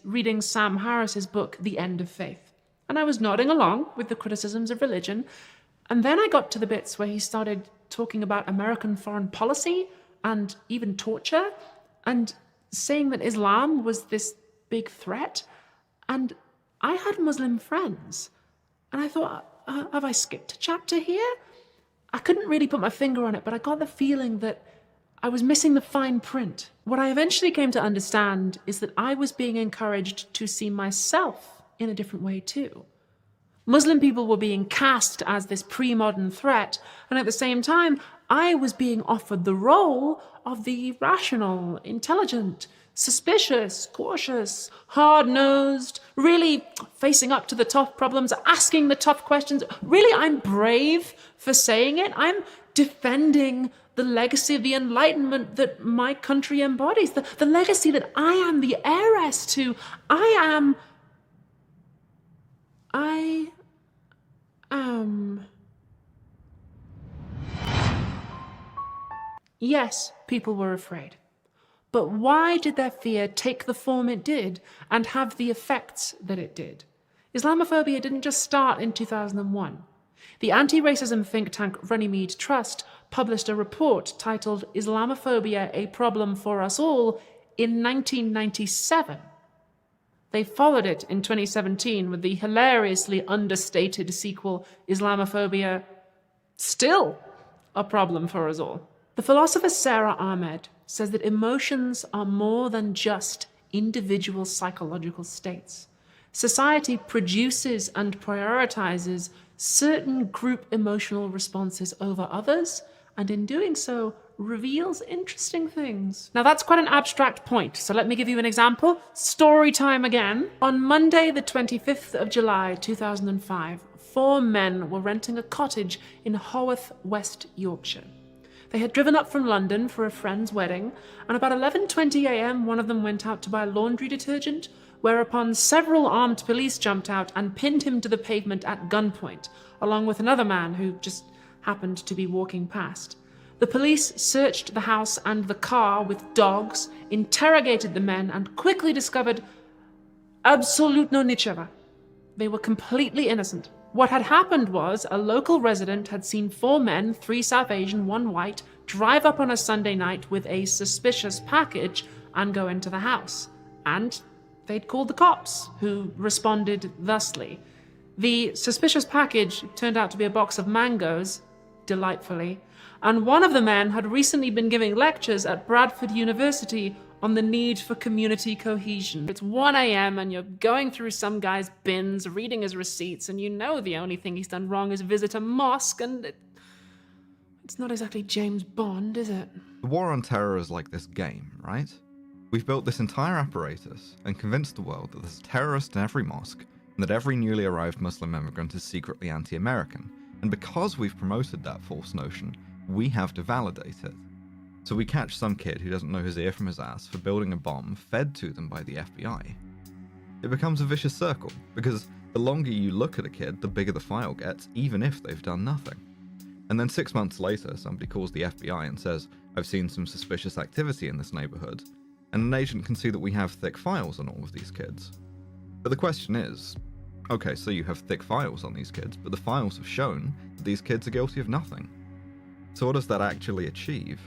reading Sam Harris's book, The End of Faith. And I was nodding along with the criticisms of religion. And then I got to the bits where he started talking about American foreign policy and even torture and saying that Islam was this big threat. And I had Muslim friends. And I thought, have I skipped a chapter here? I couldn't really put my finger on it, but I got the feeling that I was missing the fine print. What I eventually came to understand is that I was being encouraged to see myself in a different way too. Muslim people were being cast as this pre-modern threat, and at the same time, I was being offered the role of the rational, intelligent, suspicious, cautious, hard-nosed, really facing up to the tough problems, asking the tough questions. Really, I'm brave for saying it. I'm defending the legacy of the Enlightenment that my country embodies, the legacy that I am the heiress to. I am. Yes, people were afraid. But why did their fear take the form it did and have the effects that it did? Islamophobia didn't just start in 2001. The anti-racism think tank Runnymede Trust published a report titled Islamophobia, a Problem for Us All in 1997. They followed it in 2017 with the hilariously understated sequel, Islamophobia, Still a Problem for Us All. The philosopher Sarah Ahmed says that emotions are more than just individual psychological states. Society produces and prioritizes certain group emotional responses over others, and in doing so, reveals interesting things. Now that's quite an abstract point, so let me give you an example. Story time again. On Monday, the 25th of July, 2005, 4 men were renting a cottage in Haworth, West Yorkshire. They had driven up from London for a friend's wedding, and about 11:20 a.m. one of them went out to buy laundry detergent, whereupon several armed police jumped out and pinned him to the pavement at gunpoint, along with another man who just happened to be walking past. The police searched the house and the car with dogs, interrogated the men, and quickly discovered absolutno ničega. They were completely innocent. What had happened was a local resident had seen 4 men, 3 South Asian, 1 white, drive up on a Sunday night with a suspicious package and go into the house. And they'd called the cops, who responded thusly. The suspicious package turned out to be a box of mangoes, delightfully, and one of the men had recently been giving lectures at Bradford University on the need for community cohesion. It's 1 a.m. and you're going through some guy's bins, reading his receipts, and you know the only thing he's done wrong is visit a mosque, and it's not exactly James Bond, is it? The war on terror is like this game, right? We've built this entire apparatus and convinced the world that there's a terrorist in every mosque and that every newly arrived Muslim immigrant is secretly anti-American. And because we've promoted that false notion, we have to validate it. So we catch some kid who doesn't know his ear from his ass for building a bomb fed to them by the FBI. It becomes a vicious circle, because the longer you look at a kid, the bigger the file gets, even if they've done nothing. And then 6 months later, somebody calls the FBI and says, "I've seen some suspicious activity in this neighborhood," and an agent can see that we have thick files on all of these kids. But the question is, okay, so you have thick files on these kids, but the files have shown that these kids are guilty of nothing. So what does that actually achieve?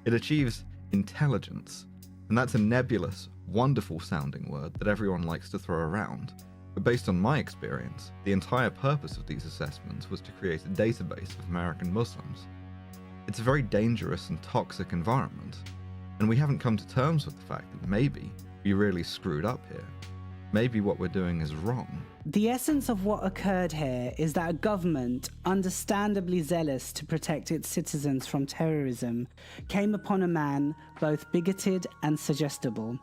It achieves intelligence, and that's a nebulous, wonderful sounding word that everyone likes to throw around. But based on my experience, the entire purpose of these assessments was to create a database of American Muslims. It's a very dangerous and toxic environment, and we haven't come to terms with the fact that maybe we really screwed up here. Maybe what we're doing is wrong. The essence of what occurred here is that a government, understandably zealous to protect its citizens from terrorism, came upon a man both bigoted and suggestible,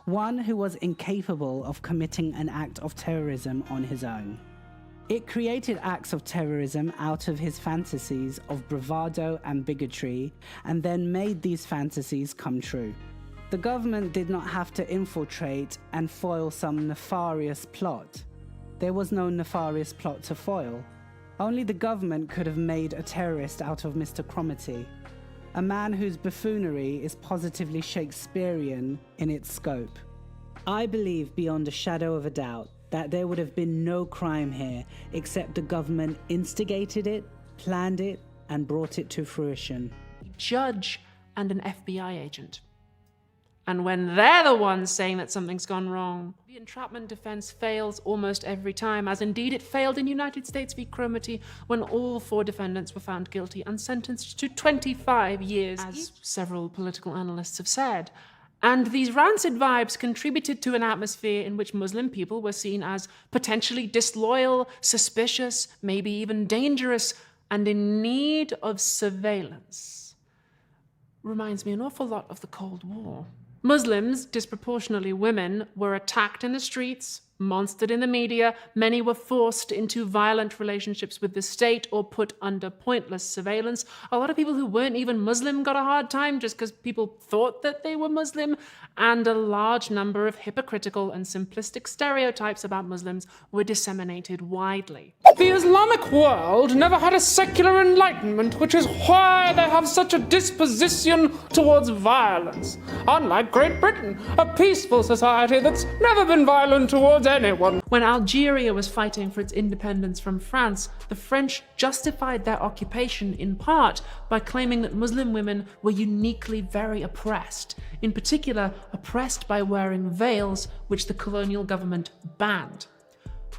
one who was incapable of committing an act of terrorism on his own. It created acts of terrorism out of his fantasies of bravado and bigotry, and then made these fantasies come true. The government did not have to infiltrate and foil some nefarious plot. There was no nefarious plot to foil. Only the government could have made a terrorist out of Mr. Cromitty, a man whose buffoonery is positively Shakespearean in its scope. I believe beyond a shadow of a doubt that there would have been no crime here except the government instigated it, planned it, and brought it to fruition. A judge and an FBI agent. And when they're the ones saying that something's gone wrong, the entrapment defense fails almost every time, as indeed it failed in United States v. Cromartie when all 4 defendants were found guilty and sentenced to 25 years, as several political analysts have said. And these rancid vibes contributed to an atmosphere in which Muslim people were seen as potentially disloyal, suspicious, maybe even dangerous, and in need of surveillance. Reminds me an awful lot of the Cold War. Muslims, disproportionately women, were attacked in the streets, monstered in the media. Many were forced into violent relationships with the state or put under pointless surveillance. A lot of people who weren't even Muslim got a hard time just because people thought that they were Muslim. And a large number of hypocritical and simplistic stereotypes about Muslims were disseminated widely. The Islamic world never had a secular enlightenment, which is why they have such a disposition towards violence. Unlike Great Britain, a peaceful society that's never been violent towards anyone. When Algeria was fighting for its independence from France, the French justified their occupation in part by claiming that Muslim women were uniquely very oppressed, in particular oppressed by wearing veils, which the colonial government banned.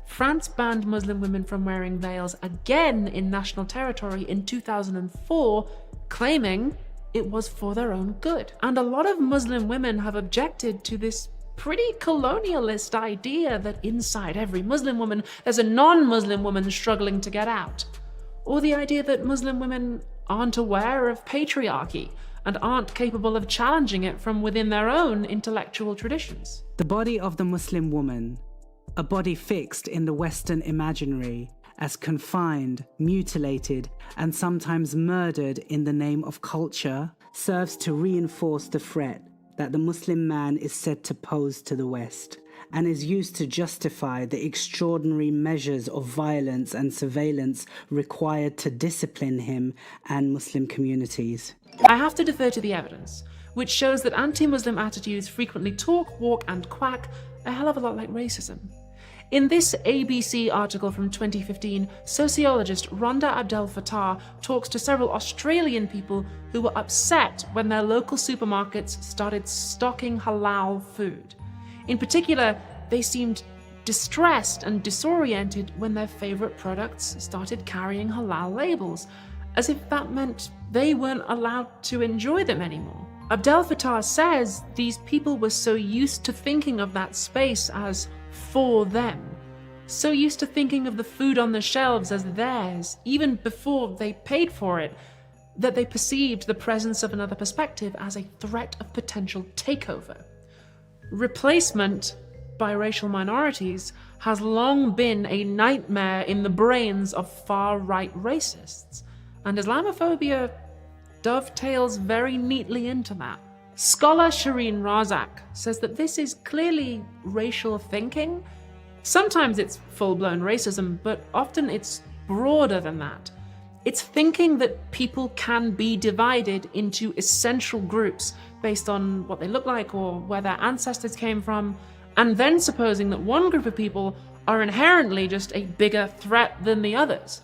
France banned Muslim women from wearing veils again in national territory in 2004, claiming it was for their own good. And a lot of Muslim women have objected to this pretty colonialist idea that inside every Muslim woman there's a non-Muslim woman struggling to get out. Or the idea that Muslim women aren't aware of patriarchy and aren't capable of challenging it from within their own intellectual traditions. The body of the Muslim woman, a body fixed in the Western imaginary as confined, mutilated, and sometimes murdered in the name of culture, serves to reinforce the threat that the Muslim man is said to pose to the West, and is used to justify the extraordinary measures of violence and surveillance required to discipline him and Muslim communities. I have to defer to the evidence, which shows that anti-Muslim attitudes frequently talk, walk, and quack a hell of a lot like racism. In this ABC article from 2015, sociologist Rhonda Abdel Fattah talks to several Australian people who were upset when their local supermarkets started stocking halal food. In particular, they seemed distressed and disoriented when their favourite products started carrying halal labels, as if that meant they weren't allowed to enjoy them anymore. Abdel Fattah says these people were so used to thinking of that space as for them, so used to thinking of the food on the shelves as theirs, even before they paid for it, that they perceived the presence of another perspective as a threat of potential takeover. Replacement by racial minorities has long been a nightmare in the brains of far-right racists, and Islamophobia dovetails very neatly into that. Scholar Shireen Razak says that this is clearly racial thinking. Sometimes it's full-blown racism, but often it's broader than that. It's thinking that people can be divided into essential groups based on what they look like or where their ancestors came from, and then supposing that one group of people are inherently just a bigger threat than the others,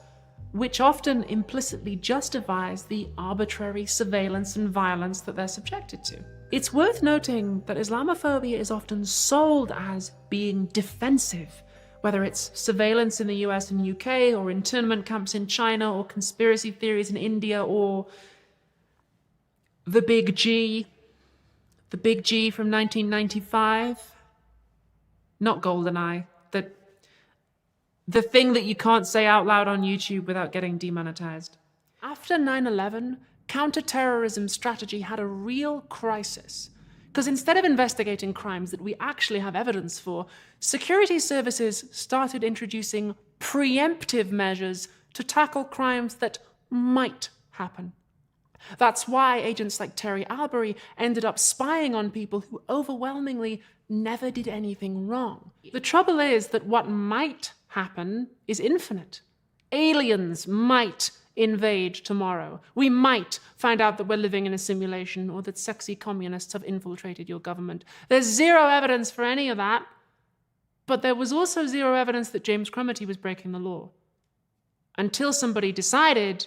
which often implicitly justifies the arbitrary surveillance and violence that they're subjected to. It's worth noting that Islamophobia is often sold as being defensive, whether it's surveillance in the US and UK, or internment camps in China, or conspiracy theories in India, or the Big G from 1995. Not GoldenEye, the thing that you can't say out loud on YouTube without getting demonetized. After 9/11, counterterrorism strategy had a real crisis. Because instead of investigating crimes that we actually have evidence for, security services started introducing preemptive measures to tackle crimes that might happen. That's why agents like Terry Albury ended up spying on people who overwhelmingly never did anything wrong. The trouble is that what might happen is infinite. Aliens might invade tomorrow. We might find out that we're living in a simulation or that sexy communists have infiltrated your government. There's zero evidence for any of that. But there was also zero evidence that James Crumity was breaking the law until somebody decided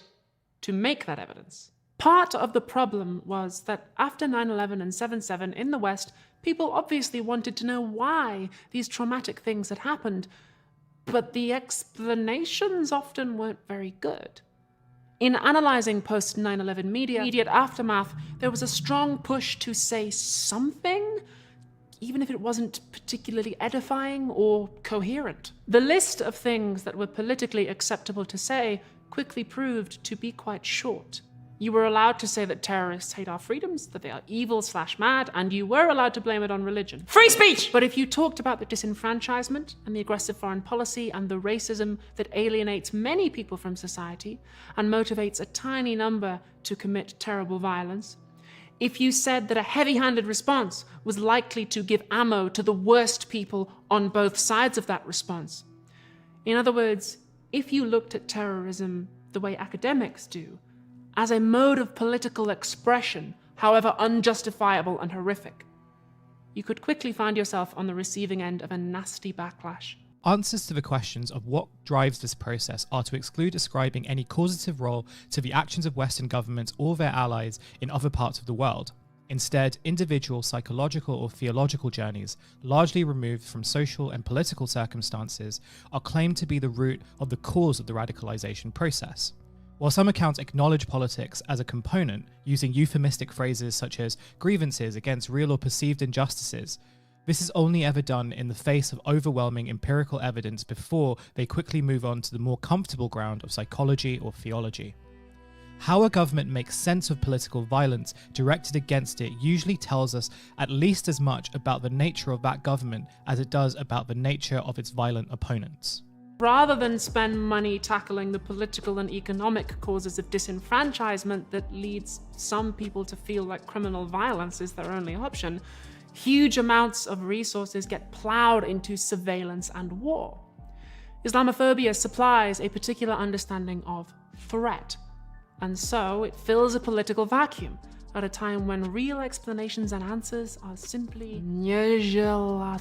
to make that evidence. Part of the problem was that after 9/11 and 7/7 in the West, people obviously wanted to know why these traumatic things had happened, but the explanations often weren't very good. In analyzing post-9/11 media, immediate aftermath, there was a strong push to say something, even if it wasn't particularly edifying or coherent. The list of things that were politically acceptable to say quickly proved to be quite short. You were allowed to say that terrorists hate our freedoms, that they are evil/mad, and you were allowed to blame it on religion. Free speech! But if you talked about the disenfranchisement and the aggressive foreign policy and the racism that alienates many people from society and motivates a tiny number to commit terrible violence, if you said that a heavy-handed response was likely to give ammo to the worst people on both sides of that response. In other words, if you looked at terrorism the way academics do, as a mode of political expression, however unjustifiable and horrific, you could quickly find yourself on the receiving end of a nasty backlash. Answers to the questions of what drives this process are to exclude ascribing any causative role to the actions of Western governments or their allies in other parts of the world. Instead, individual psychological or theological journeys, largely removed from social and political circumstances, are claimed to be the root of the cause of the radicalization process. While some accounts acknowledge politics as a component, using euphemistic phrases such as grievances against real or perceived injustices, this is only ever done in the face of overwhelming empirical evidence before they quickly move on to the more comfortable ground of psychology or theology. How a government makes sense of political violence directed against it usually tells us at least as much about the nature of that government as it does about the nature of its violent opponents. Rather than spend money tackling the political and economic causes of disenfranchisement that leads some people to feel like criminal violence is their only option, huge amounts of resources get plowed into surveillance and war. Islamophobia supplies a particular understanding of threat, and so it fills a political vacuum at a time when real explanations and answers are simply nieżelatelnie.